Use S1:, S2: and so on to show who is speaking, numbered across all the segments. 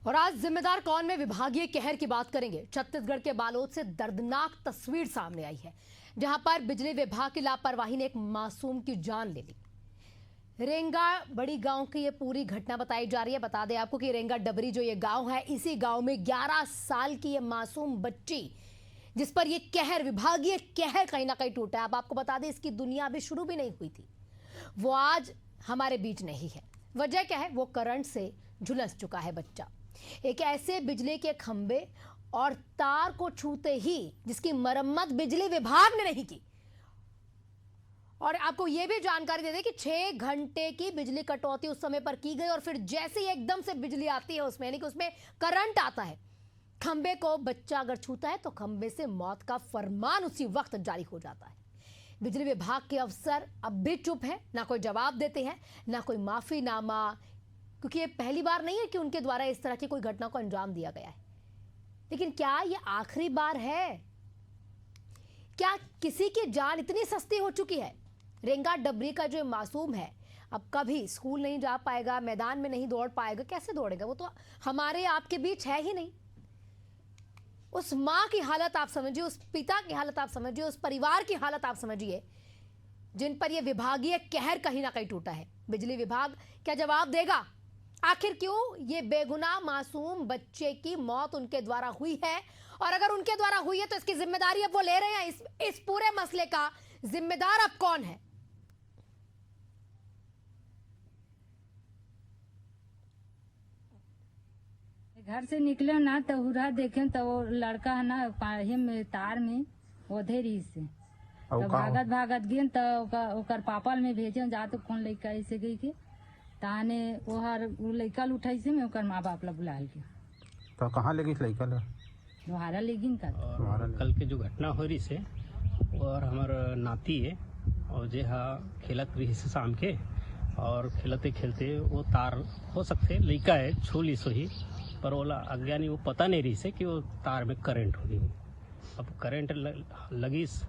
S1: और आज जिम्मेदार कौन में विभागीय कहर की बात करेंगे। छत्तीसगढ़ के बालोद से दर्दनाक तस्वीर सामने आई है, जहां पर बिजली विभाग की लापरवाही ने एक मासूम की जान ले ली। रेंगा बड़ी गांव की ये पूरी घटना बताई जा रही है। बता दें आपको कि रेंगा डबरी जो ये गांव है, इसी गांव में 11 साल की ये मासूम बच्ची, जिस पर ये कहर, विभागीय कहर कहीं ना कहीं टूटा है। अब आपको बता दें, इसकी दुनिया अभी शुरू भी नहीं हुई थी, वो आज हमारे बीच नहीं है। वजह क्या है? वो करंट से झुलस चुका है बच्चा। एक ऐसे बिजली के खंबे और तार को छूते ही जिसकी मरम्मत बिजली विभाग ने नहीं की। और आपको यह भी जानकारी दे दें कि 6 घंटे की बिजली कटौती उस समय पर की गई, और फिर जैसे ही एकदम से बिजली आती है उसमें, यानी कि उसमें करंट आता है, खंबे को बच्चा अगर छूता है तो खंबे से मौत का फरमान उसी वक्त जारी हो जाता है। बिजली विभाग के अफसर अब भी चुप है, ना कोई जवाब देते हैं, ना कोई माफीनामा, क्योंकि ये पहली बार नहीं है कि उनके द्वारा इस तरह की कोई घटना को अंजाम दिया गया है। लेकिन क्या ये आखिरी बार है? क्या किसी की जान इतनी सस्ती हो चुकी है? रेंगा डबरी का जो मासूम है, अब कभी स्कूल नहीं जा पाएगा, मैदान में नहीं दौड़ पाएगा। कैसे दौड़ेगा? वो तो हमारे आपके बीच है ही नहीं। उस माँ की हालत आप समझिए, उस पिता की हालत आप समझिए, उस परिवार की हालत आप समझिए, जिन पर यह विभागीय कहर कहीं ना कहीं टूटा है। बिजली विभाग क्या जवाब देगा? आखिर क्यों ये बेगुनाह मासूम बच्चे की मौत उनके द्वारा हुई है? और अगर उनके द्वारा हुई है तो इसकी जिम्मेदारी अब वो ले रहे हैं। इस पूरे मसले का जिम्मेदार अब कौन है?
S2: घर से निकले ना तो हुरा देखे तो वो लड़का है ना पाही में तार में ओधे रही से तो भागत भागत गिन तो ओकर पापल में भेजे जा तो कौन लड़का ऐसे गई के ताने ओहर लड़का उठाई से में ओकर माँ बाप ला बुला के
S3: तो कहाँ लगी लड़का ला
S2: लोहारा लेगिन का।
S4: कल के जो घटना हो रही से और हमार नाती है और जे हा खेलत रही से शाम के, और खेलते खेलते वो तार हो सकते लड़का है छोली सो ही, पर ओला अज्ञानी वो पता नहीं रही से कि वो तार में करंट हो गई। अब करंट लगिस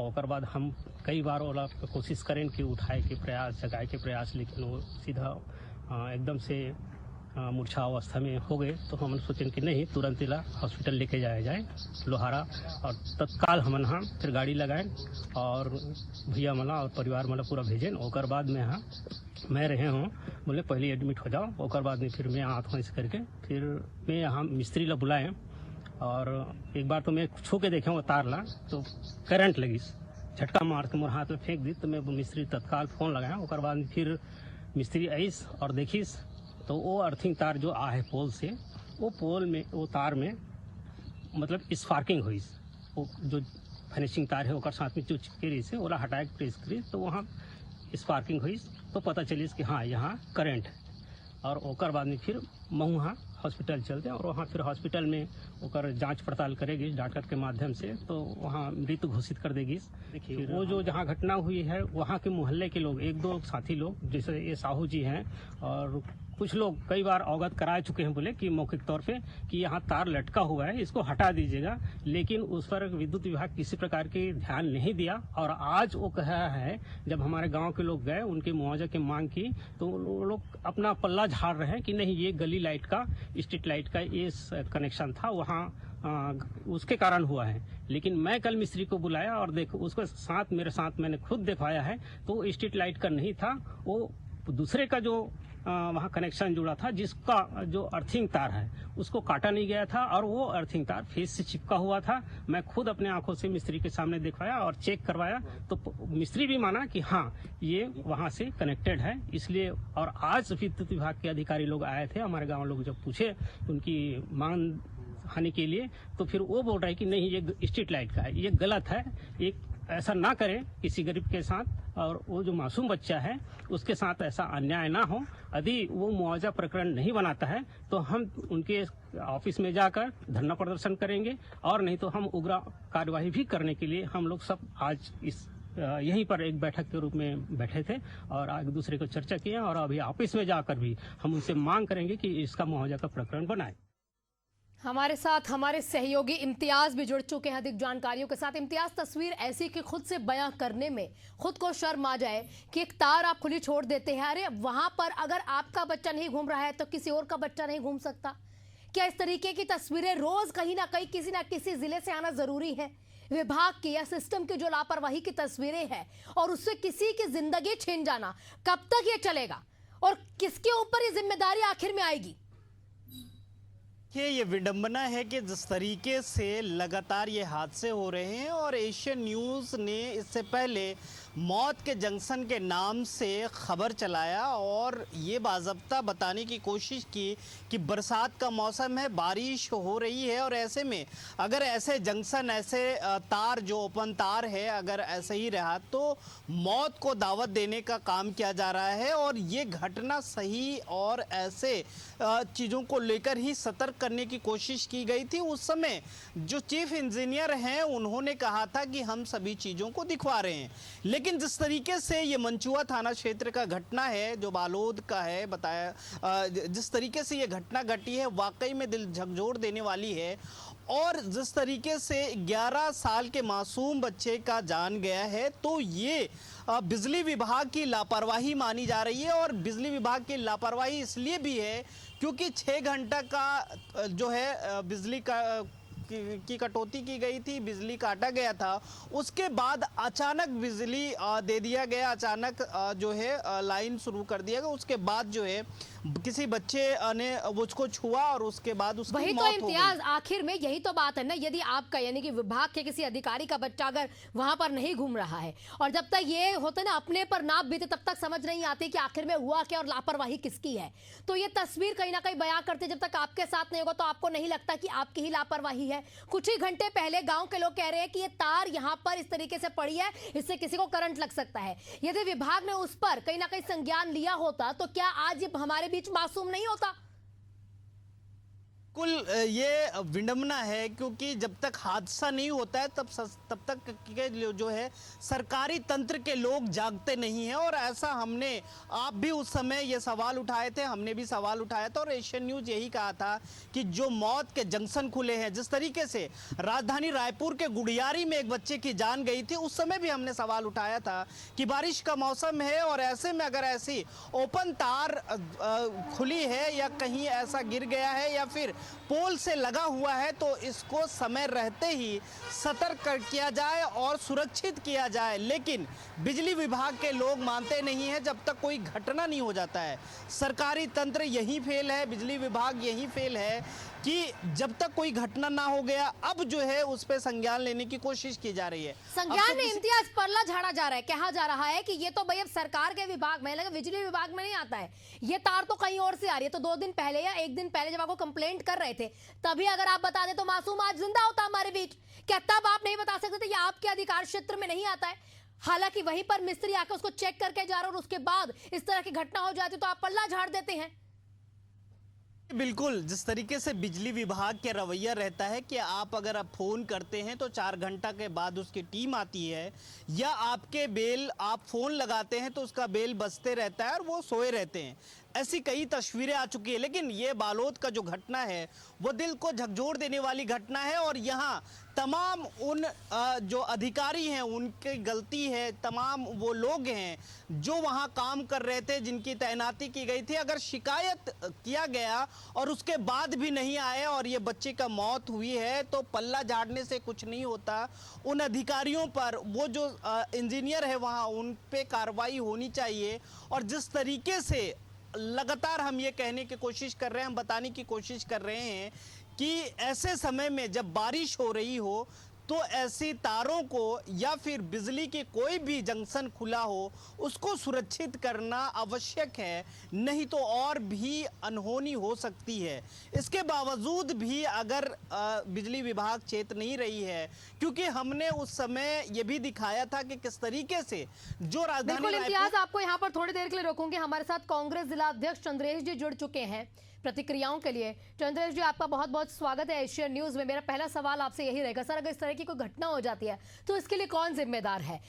S4: और बाद हम कई बार ओला कोशिश करें कि उठाए के प्रयास, जगाए के प्रयास, लेकिन वो सीधा एकदम से मूर्छा अवस्था में हो गए। तो हम सोचें कि नहीं, तुरंत इला हॉस्पिटल लेके जाया जाए लोहारा, और तत्काल हम हाँ फिर गाड़ी लगाएं और भैया मला और परिवार मला पूरा भेजें। और बाद में हाँ मैं रहे हूँ, बोले पहले एडमिट हो जाओ, और बाद में फिर मैं आता हूँ ऐसे करके। फिर मैं यहाँ मिस्त्री ला बुलाएं और एक बार तो मैं छू के देखे वो तार ला तो करंट लगी, झटका मार के मोर हाथ में फेंक दी। तो मैं मिस्त्री तत्काल फोन लगाया। और बाद में फिर मिस्त्री आईस और देखिस तो वो अर्थिंग तार जो आ है पोल से, वो पोल में वो तार में मतलब स्पार्किंग हुई। वो जो फिनिशिंग तार है ओकर साथ में जो चिपके रही से ओला हटाए प्रेस करी तो वहाँ स्पार्किंग हुई। तो पता चलिस कि हाँ यहाँ करंट है। और ओकर बाद में फिर वहाँ हॉस्पिटल चलते और वहाँ फिर हॉस्पिटल में ओकर जांच पड़ताल करेगी डॉक्टर के माध्यम से, तो वहाँ मृत घोषित कर देगी। देखिए वो जो जहाँ घटना हुई है वहाँ के मोहल्ले के लोग, 1-2 साथी लोग, जैसे ये साहू जी हैं और कुछ लोग कई बार अवगत करा चुके हैं, बोले कि मौखिक तौर पे कि यहाँ तार लटका हुआ है, इसको हटा दीजिएगा। लेकिन उस पर विद्युत विभाग किसी प्रकार के ध्यान नहीं दिया। और आज वो कहा है, जब हमारे गांव के लोग गए उनके मुआवजा की मांग की तो वो लोग अपना पल्ला झाड़ रहे हैं कि नहीं, ये गली लाइट का, स्ट्रीट लाइट का ये कनेक्शन था, वहाँ उसके कारण हुआ है। लेकिन मैं कल मिस्त्री को बुलाया और देखो उसको साथ, मेरे साथ मैंने खुद दिखवाया है, तो स्ट्रीट लाइट का नहीं था, वो दूसरे का जो वहाँ कनेक्शन जुड़ा था, जिसका जो अर्थिंग तार है उसको काटा नहीं गया था, और वो अर्थिंग तार फेस से चिपका हुआ था। मैं खुद अपने आंखों से मिस्त्री के सामने दिखवाया और चेक करवाया, तो मिस्त्री भी माना कि हाँ ये वहाँ से कनेक्टेड है। इसलिए और आज विद्युत विभाग के अधिकारी लोग आए थे, हमारे गाँव लोग जब पूछे उनकी मांग हानि के लिए, तो फिर वो बोल रहा है कि नहीं ये स्ट्रीट लाइट का है, ये गलत है, एक ऐसा ना करें किसी गरीब के साथ, और वो जो मासूम बच्चा है उसके साथ ऐसा अन्याय ना हो। यदि वो मुआवजा प्रकरण नहीं बनाता है तो हम उनके ऑफिस में जाकर धरना प्रदर्शन करेंगे, और नहीं तो हम उग्र कार्यवाही भी करने के लिए हम लोग सब आज इस यहीं पर एक बैठक के रूप में बैठे थे और एक दूसरे को चर्चा किए, और अभी ऑफिस में जाकर भी हम उनसे मांग करेंगे कि इसका मुआवजा का प्रकरण बनाए।
S1: हमारे साथ हमारे सहयोगी इम्तियाज भी जुड़ चुके हैं अधिक जानकारियों के साथ। इम्तियाज, तस्वीर ऐसी कि खुद से बयां करने में खुद को शर्म आ जाए कि एक तार आप खुली छोड़ देते हैं। अरे वहां पर अगर आपका बच्चा नहीं घूम रहा है तो किसी और का बच्चा नहीं घूम सकता क्या? इस तरीके की तस्वीरें रोज कहीं ना कहीं किसी ना किसी जिले से आना जरूरी है। विभाग की या सिस्टम की जो लापरवाही की तस्वीरें हैं और उससे किसी की जिंदगी छीन जाना, कब तक ये चलेगा और किसके ऊपर ये जिम्मेदारी आखिर में आएगी?
S5: ये विडंबना है कि जिस तरीके से लगातार ये हादसे हो रहे हैं और एशियन न्यूज़ ने इससे पहले मौत के जंक्शन के नाम से खबर चलाया और ये बाज़ाब्ता बताने की कोशिश की कि बरसात का मौसम है, बारिश हो रही है और ऐसे में अगर ऐसे जंक्शन, ऐसे तार जो ओपन तार है, अगर ऐसे ही रहा तो मौत को दावत देने का काम किया जा रहा है। और ये घटना सही और ऐसे चीज़ों को लेकर ही सतर्क करने की कोशिश की गई थी। उस समय जो चीफ इंजीनियर हैं उन्होंने कहा था कि हम सभी चीज़ों को दिखवा रहे हैं, लेकिन जिस तरीके से ये मंचुआ थाना क्षेत्र का घटना है जो बालोद का है, बताया जिस तरीके से ये घटना घटी है वाकई में दिल झकझोर देने वाली है। और जिस तरीके से 11 साल के मासूम बच्चे का जान गया है तो ये बिजली विभाग की लापरवाही मानी जा रही है। और बिजली विभाग की लापरवाही इसलिए भी है क्योंकि 6 घंटा का जो है बिजली का की कटौती की गई थी, बिजली काटा गया था। उसके बाद अचानक बिजली दे दिया गया, अचानक जो है लाइन शुरू कर दिया गया। उसके बाद जो है किसी बच्चे ने उसको छुआ और उसके बाद उसकी
S1: वही
S5: मौत
S1: तो
S5: हो
S1: इम्तियाज,
S5: गई।
S1: आखिर में यही तो बात है ना। यदि आपका यानी कि विभाग के किसी अधिकारी का बच्चा अगर वहां पर नहीं घूम रहा है और जब तक ये होता ना अपने पर नाप बीते तब तक समझ नहीं आती कि आखिर में हुआ क्या और लापरवाही किसकी है। तो ये तस्वीर कहीं ना कहीं बयां करते, जब तक आपके साथ नहीं होगा तो आपको नहीं लगता कि आपकी ही लापरवाही है। कुछ ही घंटे पहले गांव के लोग कह रहे हैं कि ये तार यहां पर इस तरीके से पड़ी है, इससे किसी को करंट लग सकता है। यदि विभाग ने उस पर कहीं ना कहीं संज्ञान लिया होता तो क्या आज ये हमारे बीच मासूम नहीं होता?
S5: कुल ये विडंबना है क्योंकि जब तक हादसा नहीं होता है तब तक के जो है सरकारी तंत्र के लोग जागते नहीं हैं। और ऐसा हमने, आप भी उस समय ये सवाल उठाए थे, हमने भी सवाल उठाया था और एशियन न्यूज़ यही कहा था कि जो मौत के जंक्शन खुले हैं, जिस तरीके से राजधानी रायपुर के गुड़ियारी में एक बच्चे की जान गई थी, उस समय भी हमने सवाल उठाया था कि बारिश का मौसम है और ऐसे में अगर ऐसी ओपन तार खुली है या कहीं ऐसा गिर गया है या फिर पोल से लगा हुआ है तो इसको समय रहते ही सतर्क किया जाए और सुरक्षित किया जाए। लेकिन बिजली विभाग के लोग मानते नहीं हैं जब तक कोई घटना नहीं हो जाता है। सरकारी तंत्र यही फेल है, बिजली विभाग यही फेल है कि जब तक कोई घटना ना हो गया अब जो है उस पर संज्ञान लेने की कोशिश की जा रही है।
S1: संज्ञान में इम्तियाज परला झाड़ा जा रहा है, कहा जा रहा है कि ये तो भाई अब सरकार के विभाग में, लगे बिजली विभाग में नहीं आता है, ये तार तो कहीं और से आ रही है। तो 2 दिन पहले या 1 दिन पहले जब आपको कंप्लेंट कर रहे थे तभी अगर आप बता दें तो मासूम आज जिंदा होता हमारे बीच। क्या तब आप नहीं बता सकते थे ये आपके अधिकार क्षेत्र में नहीं आता है? हालांकि वहीं पर मिस्त्री आकर उसको चेक करके जा रहा और उसके बाद इस तरह की घटना हो जाती तो आप पल्ला झाड़ देते हैं।
S5: बिल्कुल, जिस तरीके से बिजली विभाग का रवैया रहता है कि आप अगर आप फ़ोन करते हैं तो 4 घंटा के बाद उसकी टीम आती है, या आपके बेल आप फ़ोन लगाते हैं तो उसका बेल बजते रहता है और वो सोए रहते हैं। ऐसी कई तस्वीरें आ चुकी है। लेकिन ये बालोद का जो घटना है वो दिल को झकझोर देने वाली घटना है और यहाँ तमाम उन जो अधिकारी हैं उनकी गलती है, तमाम वो लोग हैं जो वहाँ काम कर रहे थे, जिनकी तैनाती की गई थी। अगर शिकायत किया गया और उसके बाद भी नहीं आए और ये बच्चे का मौत हुई है तो पल्ला झाड़ने से कुछ नहीं होता। उन अधिकारियों पर, वो जो इंजीनियर है वहाँ, उन पे कार्रवाई होनी चाहिए। और जिस तरीके से लगातार हम ये कहने की कोशिश कर रहे हैं, हम बताने की कोशिश कर रहे हैं कि ऐसे समय में जब बारिश हो रही हो तो ऐसी तारों को या फिर बिजली की कोई भी जंक्शन खुला हो उसको सुरक्षित करना आवश्यक है, नहीं तो और भी अनहोनी हो सकती है। इसके बावजूद भी अगर बिजली विभाग चेत नहीं रही है, क्योंकि हमने उस समय ये भी दिखाया था कि किस तरीके से जो राजधानी
S1: बिल्कुल इम्तियाज, आपको यहाँ पर थोड़ी देर के लिए रोकूंगी। हमारे साथ कांग्रेस जिला अध्यक्ष चंद्रेश जी जुड़ चुके हैं। प्रतिक्रियाओं के लिए। चंद्रेश जी, आपका बहुत बहुत स्वागत है एशियन न्यूज में। मेरा पहला सवाल आपसे यही रहेगा सर, अगर इस तरह की कोई घटना हो जाती है तो इसके लिए कौन जिम्मेदार है?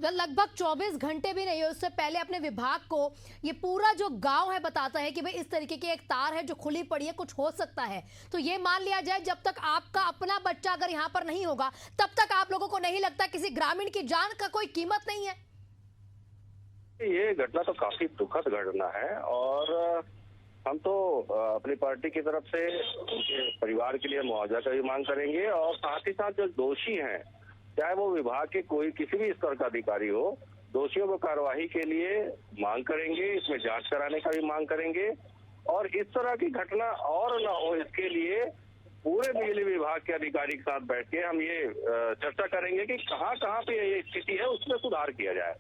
S1: लगभग 24 घंटे भी नहीं है उससे पहले अपने विभाग को ये पूरा जो गांव है बताता है कि भाई इस तरीके की एक तार है जो खुली पड़ी है, कुछ हो सकता है। तो ये मान लिया जाए जब तक आपका अपना बच्चा अगर यहाँ पर नहीं होगा तब तक आप लोगों को नहीं लगता किसी ग्रामीण की जान का कोई कीमत नहीं है?
S6: ये घटना तो काफी दुखद घटना है और हम तो अपनी पार्टी की तरफ से उनके परिवार के लिए मुआवजा का भी मांग करेंगे और साथ ही साथ जो दोषी हैं, चाहे वो विभाग के कोई किसी भी स्तर का अधिकारी हो, दोषियों को कार्रवाई के लिए मांग करेंगे, इसमें जांच कराने का भी मांग करेंगे और इस तरह की घटना और न हो इसके लिए पूरे बिजली विभाग के अधिकारी के साथ बैठ के हम ये चर्चा करेंगे कि कहाँ कहाँ पे ये स्थिति है उसमें सुधार किया जाए।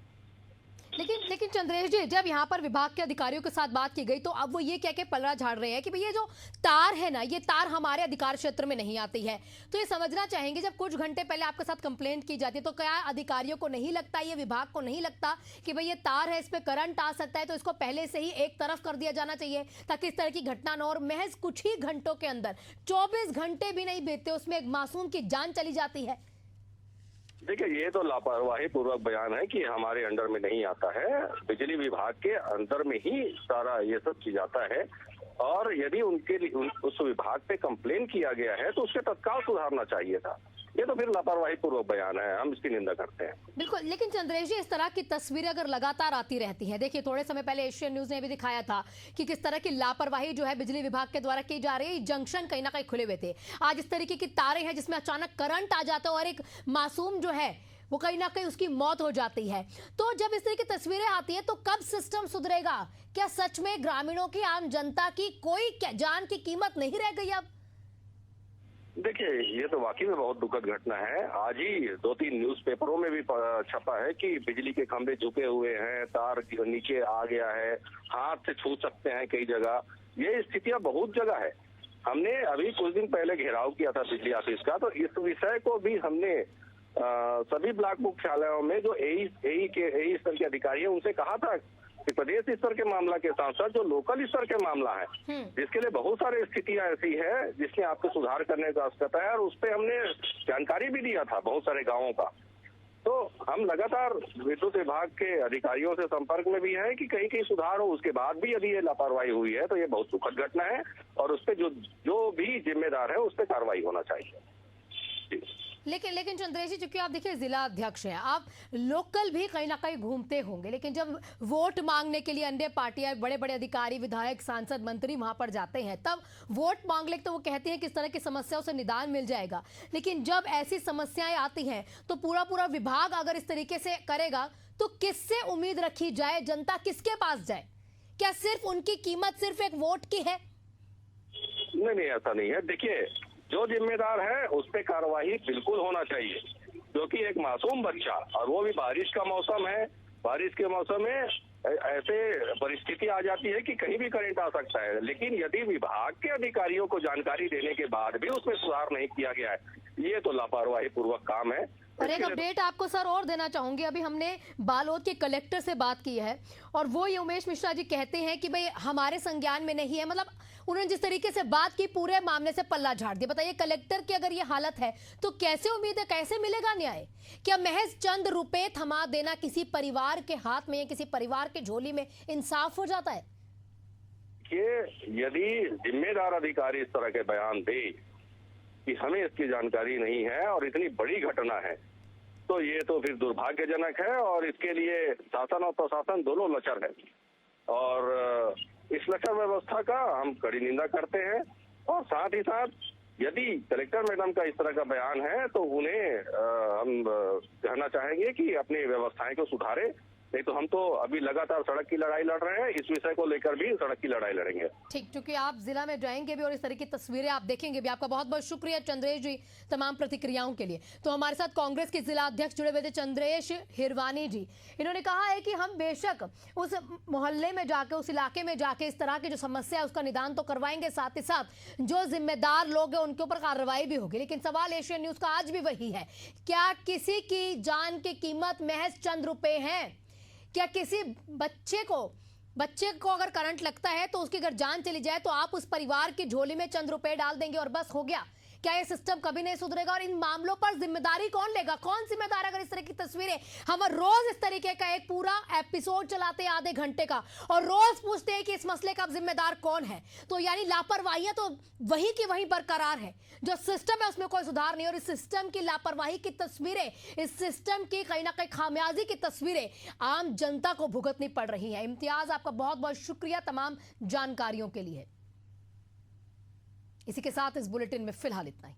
S1: लेकिन चंद्रेश जी, जब यहाँ पर विभाग के अधिकारियों के साथ बात की गई तो अब वो ये कह के पलड़ा झाड़ रहे हैं कि भाई ये जो तार है ना, ये तार हमारे अधिकार क्षेत्र में नहीं आती है। तो ये समझना चाहेंगे जब कुछ घंटे पहले आपके साथ कंप्लेंट की जाती है तो क्या अधिकारियों को नहीं लगता, ये विभाग को नहीं लगता कि भाई ये तार है, इस पे करंट आ सकता है, तो इसको पहले से ही एक तरफ कर दिया जाना चाहिए ताकि इस तरह की घटना न हो? और महज कुछ ही घंटों के अंदर 24 घंटे भी नहीं बीतते उसमें एक मासूम की जान चली जाती है।
S6: देखिए, ये तो लापरवाही पूर्वक बयान है कि हमारे अंडर में नहीं आता है। बिजली विभाग के अंदर में ही सारा ये सब चीज आता है और यदि उस विभाग पे कंप्लेन किया गया है तो उसके तत्काल सुधारना चाहिए था। ये तो फिर लापरवाही पूर्वक बयान है, हम इसकी निंदा करते हैं।
S1: बिल्कुल, लेकिन चंद्रेश जी, इस तरह की तस्वीरें अगर लगातार आती रहती हैं, देखिए थोड़े समय पहले एशियन न्यूज ने भी दिखाया था कि किस तरह की लापरवाही जो है बिजली विभाग के द्वारा की जा रही है। जंक्शन कहीं ना कहीं खुले हुए थे, आज इस तरीके की तारें हैं जिसमें अचानक करंट आ जाता है और एक मासूम जो है वो कहीं ना कहीं उसकी मौत हो जाती है। तो जब इस तरह की तस्वीरें आती हैं तो कब सिस्टम सुधरेगा? क्या सच में ग्रामीणों की, आम जनता की कोई जान की कीमत नहीं रह गई अब?
S6: देखिए, ये तो वाकई में बहुत दुखद घटना है। आज ही 2-3 न्यूज़पेपरों में भी छपा है कि बिजली के खंभे झुके हुए हैं, तार नीचे आ गया है, हाथ से छू सकते हैं कई जगह। ये स्थितियां बहुत जगह है। हमने अभी कुछ दिन पहले घेराव किया था बिजली ऑफिस का, तो इस विषय को भी हमने सभी ब्लॉक मुख्यालयों में जो एई स्तर के अधिकारी है उनसे कहा था कि प्रदेश स्तर के मामला के साथ साथ जो लोकल स्तर के मामला है, जिसके लिए बहुत सारी स्थितियां ऐसी है जिसमें आपको सुधार करने की आवश्यकता है और उस पर हमने जानकारी भी दिया था बहुत सारे गांवों का। तो हम लगातार विद्युत विभाग के अधिकारियों से संपर्क में भी है कि कहीं कहीं सुधार हो। उसके बाद भी यदि ये लापरवाही हुई है तो ये बहुत दुखद घटना है और उस पर जो भी जिम्मेदार है उस पर कार्रवाई होना चाहिए।
S1: लेकिन चंद्रेश जी, चूंकि आप देखिए जिला अध्यक्ष हैं, आप लोकल भी कहीं ना कहीं घूमते होंगे, लेकिन जब वोट मांगने के लिए अन्य पार्टियां, बड़े बड़े अधिकारी, विधायक, सांसद, मंत्री वहां पर जाते हैं तब वोट मांग ले तो वो कहते हैं कि इस तरह की समस्याओं से निदान मिल जाएगा। लेकिन जब ऐसी समस्याएं आती हैं तो पूरा विभाग अगर इस तरीके से करेगा तो किससे उम्मीद रखी जाए? जनता किसके पास जाए? क्या सिर्फ उनकी कीमत सिर्फ एक वोट की है?
S6: नहीं, ऐसा नहीं है। देखिए, जो जिम्मेदार है उस पर कार्रवाई बिल्कुल होना चाहिए, क्योंकि एक मासूम बच्चा, और वो भी बारिश का मौसम है, बारिश के मौसम में ऐसे परिस्थिति आ जाती है कि कहीं भी करंट आ सकता है। लेकिन यदि विभाग के अधिकारियों को जानकारी देने के बाद भी उसमें सुधार नहीं किया गया है, ये तो लापरवाही पूर्वक काम है।
S1: और एक अपडेट आपको सर और देना चाहूंगी, अभी हमने बालोद के कलेक्टर से बात की है और वो ये उमेश मिश्रा जी कहते हैं कि भाई हमारे संज्ञान में नहीं है। मतलब उन्होंने जिस तरीके से बात की पूरे मामले से पल्ला झाड़ दिया। बताइए, कलेक्टर की अगर ये हालत है तो कैसे उम्मीद है, कैसे मिलेगा न्याय? क्या महज चंद रुपए थमा देना किसी परिवार के हाथ में या किसी परिवार के झोली में इंसाफ हो जाता है?
S6: यदि जिम्मेदार अधिकारी इस तरह के बयान दे कि हमें इसकी जानकारी नहीं है और इतनी बड़ी घटना है, तो ये तो फिर दुर्भाग्यजनक है और इसके लिए शासन और प्रशासन दोनों लचर है और इस लचर व्यवस्था का हम कड़ी निंदा करते हैं। और साथ ही साथ यदि कलेक्टर मैडम का इस तरह का बयान है तो उन्हें हम कहना चाहेंगे कि अपनी व्यवस्थाएं को सुधारे, नहीं तो हम तो अभी लगातार सड़क की लड़ाई लड़ रहे हैं, इस विषय को लेकर भी सड़क की लड़ाई लड़ेंगे।
S1: ठीक, क्योंकि आप जिला में जाएंगे भी और इस तरह की तस्वीरें आप देखेंगे भी। आपका बहुत बहुत शुक्रिया चंद्रेश जी तमाम प्रतिक्रियाओं के लिए। तो हमारे साथ कांग्रेस के जिला अध्यक्ष जुड़े हुए थे चंद्रेश हिरवानी जी। इन्होंने कहा है कि हम बेशक उस मोहल्ले में जाके, उस इलाके में जाके इस तरह की जो समस्या है उसका निदान तो करवाएंगे, साथ ही साथ जो जिम्मेदार लोग हैं उनके ऊपर कार्रवाई भी होगी। लेकिन सवाल एशियन न्यूज का आज भी वही है, क्या किसी की जान की कीमत महज चंद रुपए हैं? क्या किसी बच्चे को बच्चे को अगर करंट लगता है तो उसकी अगर जान चली जाए तो आप उस परिवार की झोली में चंद रुपए डाल देंगे और बस हो गया। क्या ये सिस्टम कभी नहीं सुधरेगा? और इन मामलों पर जिम्मेदारी कौन लेगा? कौन जिम्मेदार? अगर इस तरह की तस्वीरें हम रोज इस तरीके का एक पूरा एपिसोड चलाते हैं आधे घंटे का और रोज पूछते हैं कि इस मसले का अब जिम्मेदार कौन है, तो यानी लापरवाहियां तो वही की वहीं बरकरार है। जो सिस्टम है उसमें कोई सुधार नहीं और इस सिस्टम की लापरवाही की तस्वीरें, इस सिस्टम की कहीं ना कहीं खामियाजी की तस्वीरें आम जनता को भुगतनी पड़ रही है। इम्तियाज, आपका बहुत बहुत शुक्रिया तमाम जानकारियों के लिए। इसी के साथ इस बुलेटिन में फिलहाल इतना ही।